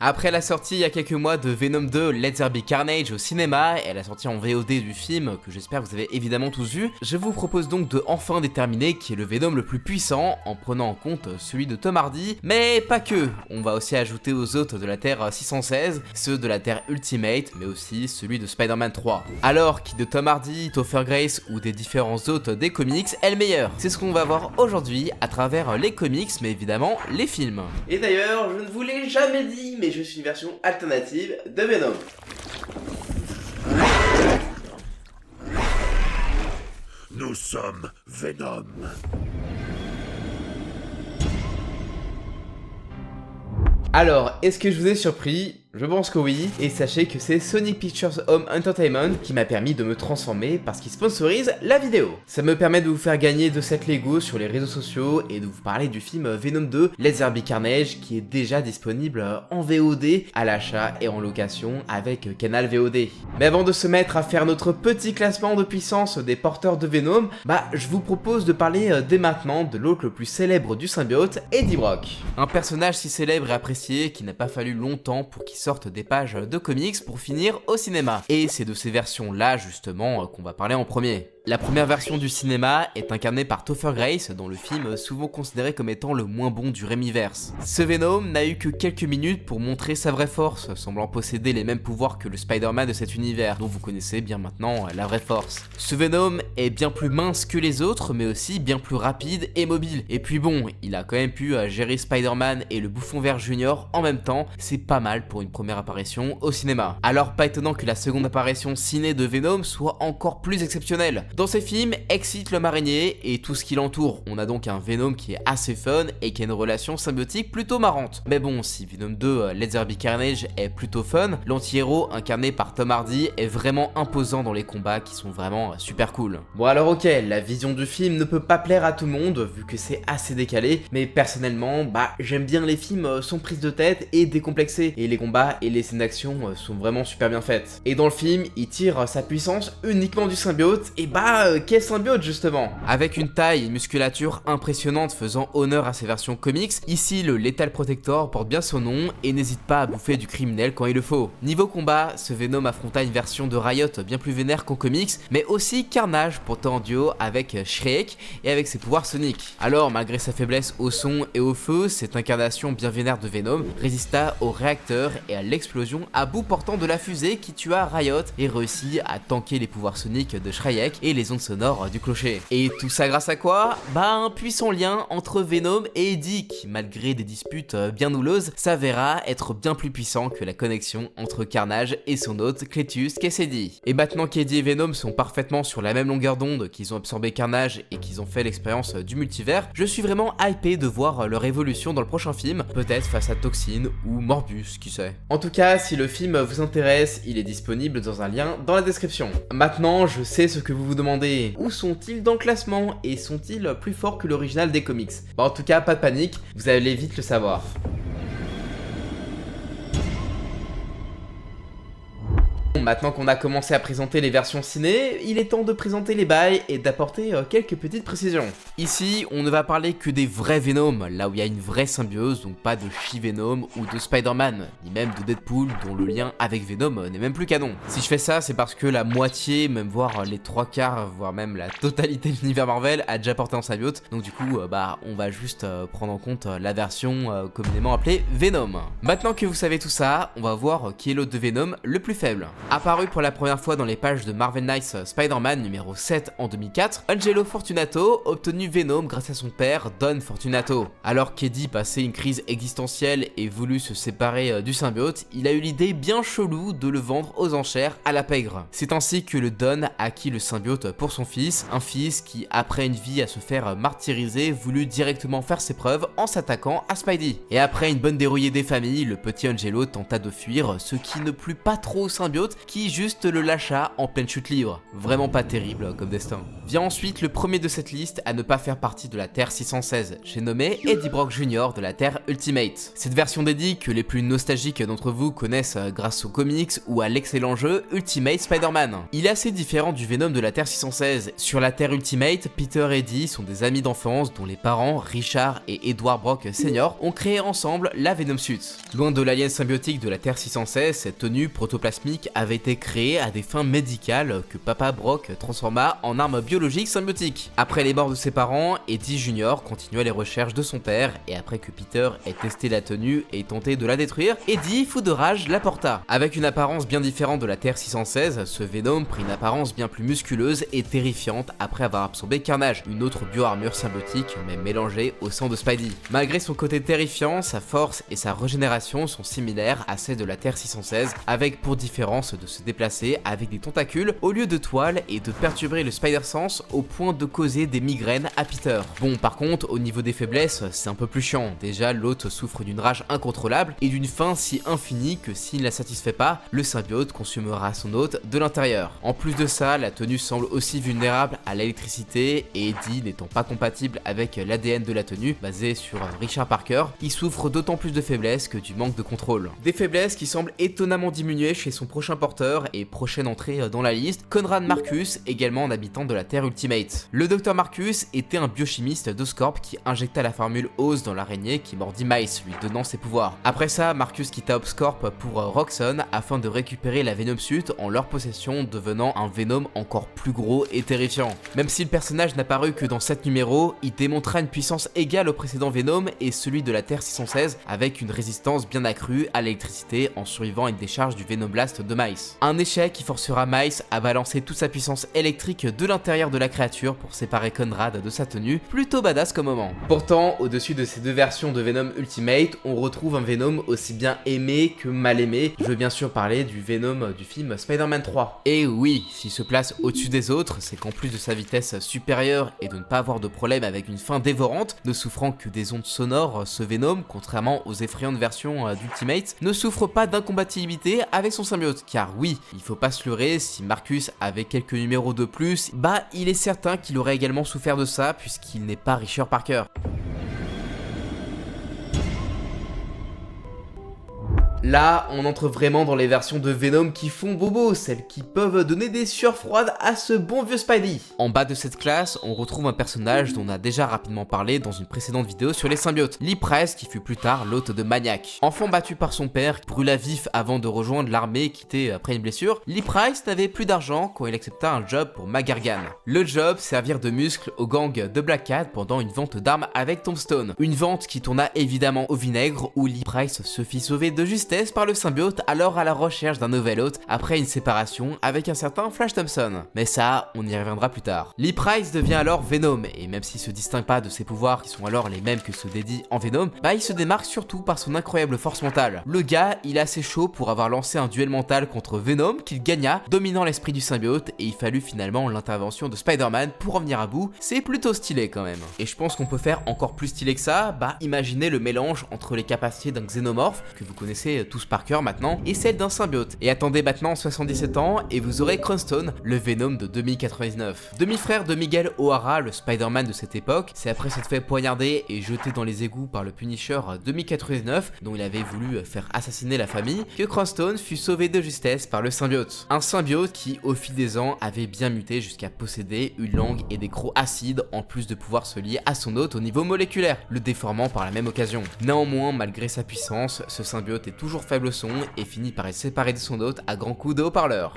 Après la sortie il y a quelques mois de Venom 2 Let There Be Carnage au cinéma et la sortie en VOD du film, que j'espère que vous avez évidemment tous vu, je vous propose donc de enfin déterminer qui est le Venom le plus puissant en prenant en compte celui de Tom Hardy, mais pas que, on va aussi ajouter aux autres de la Terre 616, ceux de la Terre Ultimate, mais aussi celui de Spider-Man 3. Alors, qui de Tom Hardy, Topher Grace ou des différents autres des comics est le meilleur? C'est ce qu'on va voir aujourd'hui à travers les comics, mais évidemment les films. Et d'ailleurs, je ne vous l'ai jamais dit, mais je suis une version alternative de Venom. Nous sommes Venom. Alors, est-ce que je vous ai surpris? Je pense que oui, et sachez que c'est Sony Pictures Home Entertainment qui m'a permis de me transformer parce qu'il sponsorise la vidéo. Ça me permet de vous faire gagner de cette Lego sur les réseaux sociaux et de vous parler du film Venom 2 Let There Be Carnage qui est déjà disponible en VOD à l'achat et en location avec Canal VOD. Mais avant de se mettre à faire notre petit classement de puissance des porteurs de Venom, je vous propose de parler dès maintenant de l'autre le plus célèbre du symbiote, Eddie Brock. Un personnage si célèbre et apprécié qu'il n'a pas fallu longtemps pour qu'il sortent des pages de comics pour finir au cinéma. Et c'est de ces versions-là justement qu'on va parler en premier. La première version du cinéma est incarnée par Topher Grace, dont le film est souvent considéré comme étant le moins bon du Raimiverse. Ce Venom n'a eu que quelques minutes pour montrer sa vraie force, semblant posséder les mêmes pouvoirs que le Spider-Man de cet univers, dont vous connaissez bien maintenant la vraie force. Ce Venom est bien plus mince que les autres, mais aussi bien plus rapide et mobile. Et puis bon, il a quand même pu gérer Spider-Man et le Bouffon Vert Junior en même temps, c'est pas mal pour une première apparition au cinéma. Alors pas étonnant que la seconde apparition ciné de Venom soit encore plus exceptionnelle. Dans ces films, excite l'homme araignée et tout ce qui l'entoure. On a donc un Venom qui est assez fun et qui a une relation symbiotique plutôt marrante. Mais bon, si Venom 2 Let There Be Carnage est plutôt fun, l'anti-héros incarné par Tom Hardy est vraiment imposant dans les combats qui sont vraiment super cool. Bon alors ok, la vision du film ne peut pas plaire à tout le monde vu que c'est assez décalé, mais personnellement, j'aime bien les films sans prise de tête et décomplexés, et les combats et les scènes d'action sont vraiment super bien faites. Et dans le film, il tire sa puissance uniquement du symbiote, et quel symbiote justement! Avec une taille et une musculature impressionnantes faisant honneur à ses versions comics, ici le Lethal Protector porte bien son nom et n'hésite pas à bouffer du criminel quand il le faut. Niveau combat, ce Venom affronta une version de Riot bien plus vénère qu'en comics, mais aussi Carnage pourtant en duo avec Shrek et avec ses pouvoirs soniques. Alors malgré sa faiblesse au son et au feu, cette incarnation bien vénère de Venom résista au réacteur et à l'explosion à bout portant de la fusée qui tua Riot et réussit à tanker les pouvoirs soniques de Shrek et les ondes sonores du clocher. Et tout ça grâce à quoi? Un puissant lien entre Venom et Eddie qui, malgré des disputes bien houleuses, s'avéra être bien plus puissant que la connexion entre Carnage et son hôte Cletus Kasady. Et maintenant qu'Eddie et Venom sont parfaitement sur la même longueur d'onde, qu'ils ont absorbé Carnage et qu'ils ont fait l'expérience du multivers, je suis vraiment hypé de voir leur évolution dans le prochain film, peut-être face à Toxin ou Morbus, qui sait. En tout cas, si le film vous intéresse, il est disponible dans un lien dans la description. Maintenant, je sais ce que vous vous demandez. Où sont-ils dans le classement et sont-ils plus forts que l'original des comics? En tout cas, pas de panique, vous allez vite le savoir. Maintenant qu'on a commencé à présenter les versions ciné, il est temps de présenter les bails et d'apporter quelques petites précisions. Ici, on ne va parler que des vrais Venom, là où il y a une vraie symbiose, donc pas de She-Venom ou de Spider-Man, ni même de Deadpool, dont le lien avec Venom n'est même plus canon. Si je fais ça, c'est parce que la moitié, même voire les 3/4, voire même la totalité de l'univers Marvel a déjà porté en symbiote, donc du coup, on va juste prendre en compte la version communément appelée Venom. Maintenant que vous savez tout ça, on va voir qui est l'hôte de Venom le plus faible. Apparu pour la première fois dans les pages de Marvel Knights Spider-Man numéro 7 en 2004, Angelo Fortunato obtenu Venom grâce à son père Don Fortunato. Alors qu'Eddie passait une crise existentielle et voulut se séparer du symbiote, il a eu l'idée bien chelou de le vendre aux enchères à la pègre. C'est ainsi que le Don acquit le symbiote pour son fils, un fils qui, après une vie à se faire martyriser, voulut directement faire ses preuves en s'attaquant à Spidey. Et après une bonne dérouillée des familles, le petit Angelo tenta de fuir, ce qui ne plut pas trop au symbiote qui juste le lâcha en pleine chute libre. Vraiment pas terrible comme destin. Vient ensuite le premier de cette liste à ne pas faire partie de la Terre 616, j'ai nommé Eddie Brock Jr. de la Terre Ultimate. Cette version d'Eddie que les plus nostalgiques d'entre vous connaissent grâce aux comics ou à l'excellent jeu Ultimate Spider-Man. Il est assez différent du Venom de la Terre 616. Sur la Terre Ultimate, Peter et Eddie sont des amis d'enfance dont les parents, Richard et Edward Brock Sr. ont créé ensemble la Venom Suit. Loin de l'alien symbiotique de la Terre 616, cette tenue protoplasmique avait été créée à des fins médicales que Papa Brock transforma en arme biologique symbiotique. Après les morts de ses parents, Eddie Jr. continua les recherches de son père et après que Peter ait testé la tenue et tenté de la détruire, Eddie, fou de rage, la porta. Avec une apparence bien différente de la Terre 616, ce Venom prit une apparence bien plus musculeuse et terrifiante après avoir absorbé Carnage, une autre bioarmure symbiotique mais mélangée au sang de Spidey. Malgré son côté terrifiant, sa force et sa régénération sont similaires à celles de la Terre 616, avec pour différence de se déplacer avec des tentacules au lieu de toiles et de perturber le Spider-Sense au point de causer des migraines à Peter. Bon, par contre, au niveau des faiblesses, c'est un peu plus chiant. Déjà, l'hôte souffre d'une rage incontrôlable et d'une faim si infinie que s'il ne la satisfait pas, le symbiote consumera son hôte de l'intérieur. En plus de ça, la tenue semble aussi vulnérable à l'électricité et Eddie n'étant pas compatible avec l'ADN de la tenue, basé sur Richard Parker, il souffre d'autant plus de faiblesses que du manque de contrôle. Des faiblesses qui semblent étonnamment diminuer chez son prochain porteur et prochaine entrée dans la liste, Conrad Marcus, également un habitant de la Terre Ultimate. Le Dr Marcus était un biochimiste d'Oscorp qui injecta la formule Oz dans l'araignée qui mordit Miles, lui donnant ses pouvoirs. Après ça, Marcus quitta Oscorp pour Roxxon afin de récupérer la Venom Suit en leur possession, devenant un Venom encore plus gros et terrifiant. Même si le personnage n'apparut que dans 7 numéros, il démontra une puissance égale au précédent Venom et celui de la Terre 616 avec une résistance bien accrue à l'électricité en survivant à une décharge du Venom Blast de Miles. Un échec qui forcera Miles à balancer toute sa puissance électrique de l'intérieur de la créature pour séparer Conrad de sa tenue, plutôt badass comme moment. Pourtant, au-dessus de ces deux versions de Venom Ultimate, on retrouve un Venom aussi bien aimé que mal aimé. Je veux bien sûr parler du Venom du film Spider-Man 3. Et oui, s'il se place au-dessus des autres, c'est qu'en plus de sa vitesse supérieure et de ne pas avoir de problème avec une faim dévorante, ne souffrant que des ondes sonores, ce Venom, contrairement aux effrayantes versions d'Ultimate, ne souffre pas d'incompatibilité avec son symbiote. Car oui, il faut pas se leurrer, si Marcus avait quelques numéros de plus, bah il est certain qu'il aurait également souffert de ça puisqu'il n'est pas Richard Parker. Là, on entre vraiment dans les versions de Venom qui font bobo, celles qui peuvent donner des sueurs froides à ce bon vieux Spidey. En bas de cette classe, on retrouve un personnage dont on a déjà rapidement parlé dans une précédente vidéo sur les symbiotes, Lee Price qui fut plus tard l'hôte de Maniac. Enfant battu par son père, brûla vif avant de rejoindre l'armée quittée après une blessure, Lee Price n'avait plus d'argent quand il accepta un job pour McGargan. Le job, servir de muscle au gang de Black Cat pendant une vente d'armes avec Tombstone. Une vente qui tourna évidemment au vinaigre où Lee Price se fit sauver de justesse par le symbiote alors à la recherche d'un nouvel hôte après une séparation avec un certain Flash Thompson. Mais ça, on y reviendra plus tard. Lee Price devient alors Venom et même s'il se distingue pas de ses pouvoirs qui sont alors les mêmes que ceux d'Eddie en Venom, bah il se démarque surtout par son incroyable force mentale. Le gars, il est assez chaud pour avoir lancé un duel mental contre Venom qu'il gagna, dominant l'esprit du symbiote et il fallut finalement l'intervention de Spider-Man pour en venir à bout. C'est plutôt stylé quand même. Et je pense qu'on peut faire encore plus stylé que ça, bah imaginez le mélange entre les capacités d'un xénomorphe, que vous connaissez tous par cœur maintenant, et celle d'un symbiote. Et attendez maintenant 77 ans et vous aurez Cranston, le Venom de 2099. Demi-frère de Miguel O'Hara, le Spider-Man de cette époque, c'est après s'être fait poignarder et jeter dans les égouts par le Punisher 2099, dont il avait voulu faire assassiner la famille, que Cranston fut sauvé de justesse par le symbiote. Un symbiote qui, au fil des ans, avait bien muté jusqu'à posséder une langue et des crocs acides, en plus de pouvoir se lier à son hôte au niveau moléculaire, le déformant par la même occasion. Néanmoins, malgré sa puissance, ce symbiote est toujours faible au son et finit par être séparé de son hôte à grands coups de haut-parleur.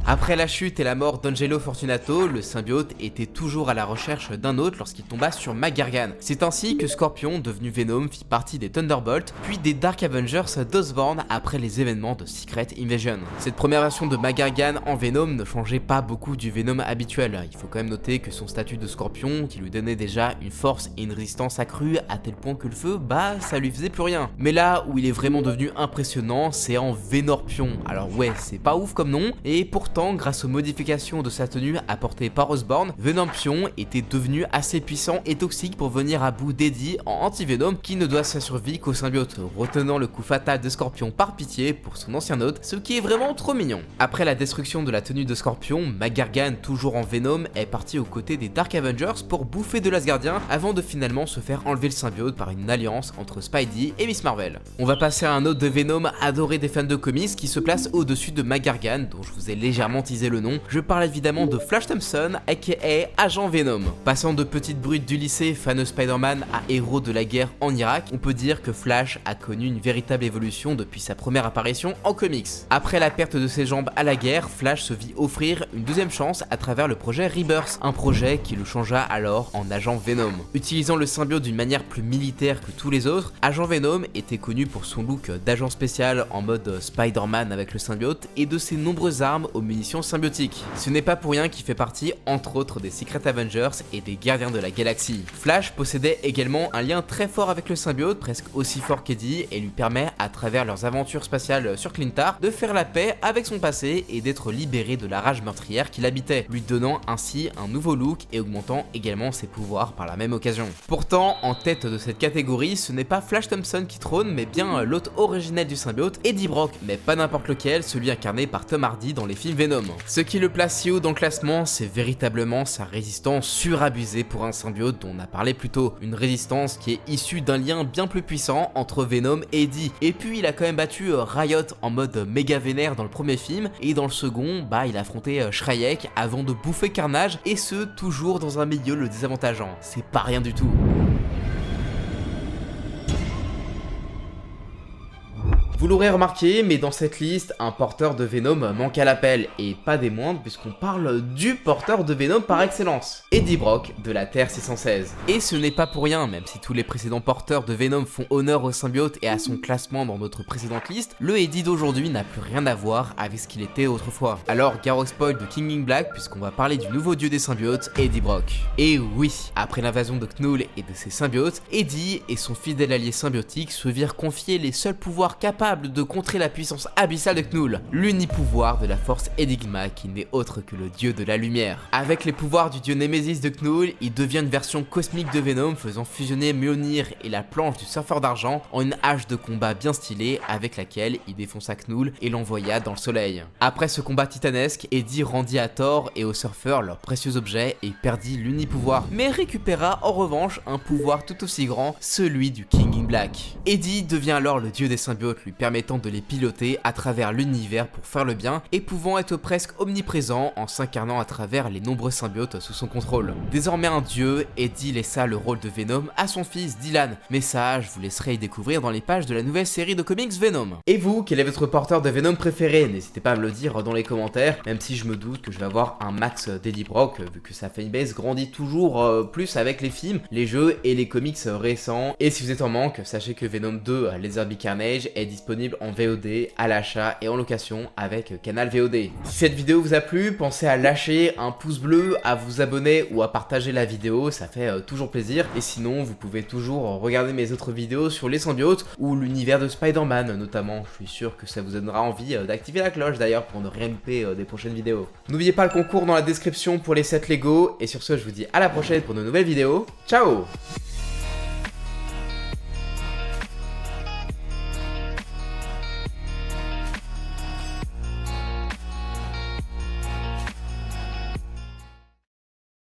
Après la chute et la mort d'Angelo Fortunato, le symbiote était toujours à la recherche d'un autre lorsqu'il tomba sur McGargan. C'est ainsi que Scorpion, devenu Venom, fit partie des Thunderbolts, puis des Dark Avengers d'Osborn après les événements de Secret Invasion. Cette première version de McGargan en Venom ne changeait pas beaucoup du Venom habituel. Il faut quand même noter que son statut de Scorpion, qui lui donnait déjà une force et une résistance accrue à tel point que le feu, bah ça lui faisait plus rien. Mais là où il est vraiment devenu impressionnant, c'est en Venorpion. Alors ouais, c'est pas ouf comme nom, et pourtant temps, grâce aux modifications de sa tenue apportées par Osborn, Venompion était devenu assez puissant et toxique pour venir à bout d'Eddie en anti-Venom qui ne doit sa survie qu'au symbiote, retenant le coup fatal de Scorpion par pitié pour son ancien hôte, ce qui est vraiment trop mignon. Après la destruction de la tenue de Scorpion, McGargan, toujours en Venom, est parti aux côtés des Dark Avengers pour bouffer de l'Asgardien avant de finalement se faire enlever le symbiote par une alliance entre Spidey et Miss Marvel. On va passer à un autre de Venom adoré des fans de comics qui se place au-dessus de McGargan, dont je vous ai légèrement teasé le nom. Je parle évidemment de Flash Thompson, aka Agent Venom. Passant de petite brute du lycée, fan de Spider-Man à héros de la guerre en Irak, on peut dire que Flash a connu une véritable évolution depuis sa première apparition en comics. Après la perte de ses jambes à la guerre, Flash se vit offrir une deuxième chance à travers le projet Rebirth, un projet qui le changea alors en Agent Venom. Utilisant le symbiote d'une manière plus militaire que tous les autres, Agent Venom était connu pour son look d'agent spécial en mode Spider-Man avec le symbiote et de ses nombreuses armes aux munitions symbiotiques. Ce n'est pas pour rien qu'il fait partie entre autres des Secret Avengers et des Gardiens de la Galaxie. Flash possédait également un lien très fort avec le symbiote, presque aussi fort qu'Eddie, et lui permet à travers leurs aventures spatiales sur Clintar de faire la paix avec son passé et d'être libéré de la rage meurtrière qu'il habitait, lui donnant ainsi un nouveau look et augmentant également ses pouvoirs par la même occasion. Pourtant, en tête de cette catégorie, ce n'est pas Flash Thompson qui trône, mais bien l'hôte originel du symbiote, Eddie Brock, mais pas n'importe lequel, celui incarné par Tom Hardy dans les films Venom. Ce qui le place si haut dans le classement, c'est véritablement sa résistance surabusée pour un symbiote dont on a parlé plus tôt, une résistance qui est issue d'un lien bien plus puissant entre Venom et Eddie. Et puis il a quand même battu Riot en mode méga vénère dans le premier film, et dans le second, il a affronté Shrek avant de bouffer Carnage, et ce toujours dans un milieu le désavantageant. C'est pas rien du tout. Vous l'aurez remarqué, mais dans cette liste, un porteur de Venom manque à l'appel, et pas des moindres puisqu'on parle du porteur de Venom par excellence, Eddie Brock de la Terre 616. Et ce n'est pas pour rien, même si tous les précédents porteurs de Venom font honneur au symbiote et à son classement dans notre précédente liste, le Eddie d'aujourd'hui n'a plus rien à voir avec ce qu'il était autrefois. Alors garo spoil de King in Black puisqu'on va parler du nouveau dieu des symbiotes, Eddie Brock. Et oui, après l'invasion de Knull et de ses symbiotes, Eddie et son fidèle allié symbiotique se virent confier les seuls pouvoirs capables de contrer la puissance abyssale de Knull, l'unipouvoir de la force Enigma qui n'est autre que le dieu de la lumière. Avec les pouvoirs du dieu Némésis de Knull, il devient une version cosmique de Venom faisant fusionner Mjolnir et la planche du surfeur d'argent en une hache de combat bien stylée avec laquelle il défonça Knull et l'envoya dans le soleil. Après ce combat titanesque, Eddie rendit à Thor et au surfeur leurs précieux objets et perdit l'unipouvoir, mais récupéra en revanche un pouvoir tout aussi grand, celui du King in Black. Eddie devient alors le dieu des symbiotes, lui permettant de les piloter à travers l'univers pour faire le bien et pouvant être presque omniprésent en s'incarnant à travers les nombreux symbiotes sous son contrôle. Désormais un dieu, Eddie laissa le rôle de Venom à son fils Dylan, mais ça je vous laisserai y découvrir dans les pages de la nouvelle série de comics Venom. Et vous, quel est votre porteur de Venom préféré? N'hésitez pas à me le dire dans les commentaires, même si je me doute que je vais avoir un max d'Eddie Brock vu que sa fanbase grandit toujours plus avec les films, les jeux et les comics récents. Et si vous êt en manque, sachez que Venom 2 Laserbeak Carnage est disponible en VOD, à l'achat et en location avec Canal VOD. Si cette vidéo vous a plu, pensez à lâcher un pouce bleu, à vous abonner ou à partager la vidéo, ça fait toujours plaisir. Et sinon, vous pouvez toujours regarder mes autres vidéos sur les symbiotes ou l'univers de Spider-Man notamment. Je suis sûr que ça vous donnera envie d'activer la cloche d'ailleurs pour ne rien louper des prochaines vidéos. N'oubliez pas le concours dans la description pour les sets Lego. Et sur ce, je vous dis à la prochaine pour de nouvelles vidéos. Ciao!